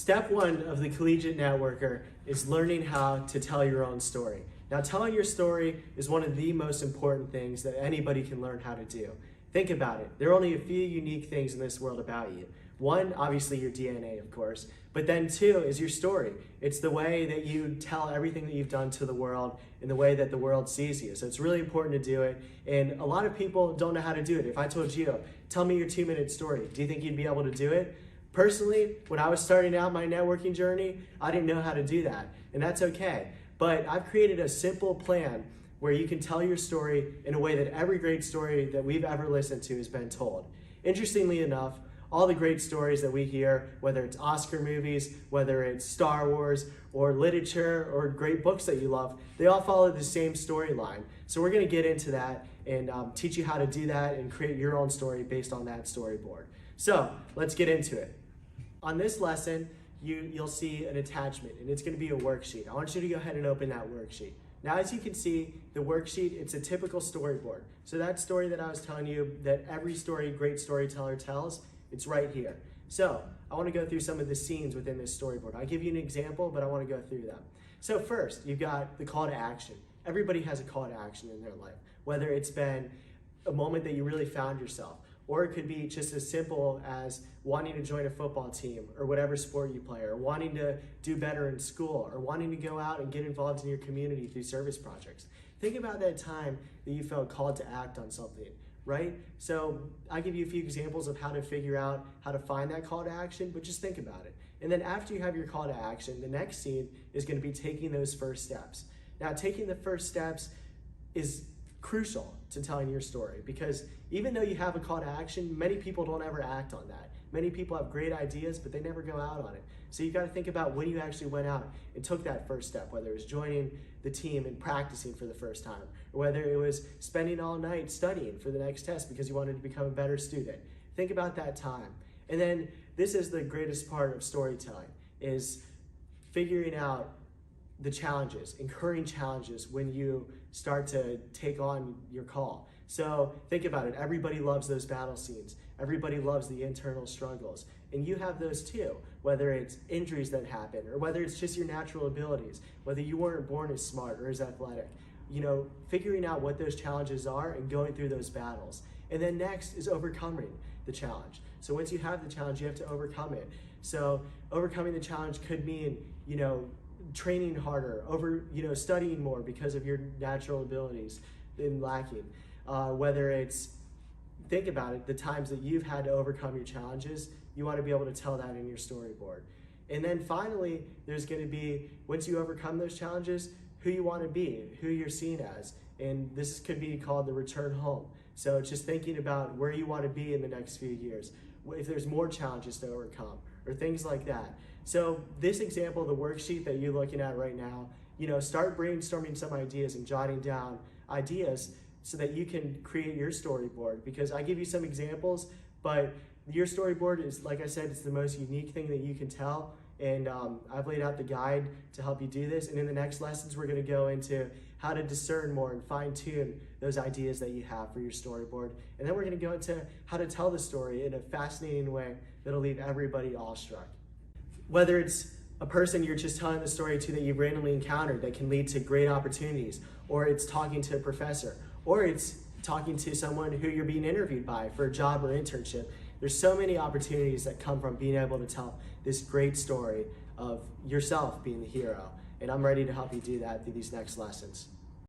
Step one of the Collegiate Networker is learning how to tell your own story. Now, telling your story is one of the most important things that anybody can learn how to do. Think about it. There are only a few unique things in this world about you. One, obviously your DNA, of course, but then two is your story. It's the way that you tell everything that you've done to the world in the way that the world sees you. So it's really important to do it, and a lot of people don't know how to do it. If I told you, tell me your 2-minute story, do you think you'd be able to do it? Personally, when I was starting out my networking journey, I didn't know how to do that, and that's okay. But I've created a simple plan where you can tell your story in a way that every great story that we've ever listened to has been told. Interestingly enough, all the great stories that we hear, whether it's Oscar movies, whether it's Star Wars, or literature, or great books that you love, they all follow the same storyline. So we're gonna get into that and teach you how to do that and create your own story based on that storyboard. So let's get into it. On this lesson, you'll see an attachment, and it's gonna be a worksheet. I want you to go ahead and open that worksheet. Now, as you can see, the worksheet, it's a typical storyboard. So that story that I was telling you that every great storyteller tells, it's right here. So I want to go through some of the scenes within this storyboard. I'll give you an example, but I want to go through them. So first, you've got the call to action. Everybody has a call to action in their life, whether it's been a moment that you really found yourself, or it could be just as simple as wanting to join a football team or whatever sport you play, or wanting to do better in school, or wanting to go out and get involved in your community through service projects. Think about that time that you felt called to act on something, right? So I'll give you a few examples of how to figure out how to find that call to action, but just think about it. And then after you have your call to action, the next scene is going to be taking those first steps. Now, taking the first steps is crucial to telling your story, because even though you have a call to action, many people don't ever act on that. Many people have great ideas, but they never go out on it. So you've got to think about when you actually went out and took that first step, whether it was joining the team and practicing for the first time, or whether it was spending all night studying for the next test because you wanted to become a better student. Think about that time. And then this is the greatest part of storytelling, is figuring out the challenges, incurring challenges when you start to take on your call. So think about it, everybody loves those battle scenes. Everybody loves the internal struggles. And you have those too, whether it's injuries that happen, or whether it's just your natural abilities, whether you weren't born as smart or as athletic. You know, figuring out what those challenges are and going through those battles. And then next is overcoming the challenge. So once you have the challenge, you have to overcome it. So overcoming the challenge could mean, training harder, studying more because of your natural abilities in lacking. Whether it's, think about it, the times that you've had to overcome your challenges, you want to be able to tell that in your storyboard. And then finally, there's going to be, once you overcome those challenges, who you want to be, who you're seen as. And this could be called the return home. So it's just thinking about where you want to be in the next few years, if there's more challenges to overcome, or things like that. So this example, the worksheet that you're looking at right now, start brainstorming some ideas and jotting down ideas so that you can create your storyboard, because I give you some examples, but your storyboard is, like I said, it's the most unique thing that you can tell. And I've laid out the guide to help you do this. And in the next lessons, we're going to go into how to discern more and fine tune those ideas that you have for your storyboard. And then we're going to go into how to tell the story in a fascinating way that'll leave everybody awestruck. Whether it's a person you're just telling the story to that you've randomly encountered that can lead to great opportunities, or it's talking to a professor, or it's talking to someone who you're being interviewed by for a job or internship. There's so many opportunities that come from being able to tell this great story of yourself being the hero. And I'm ready to help you do that through these next lessons.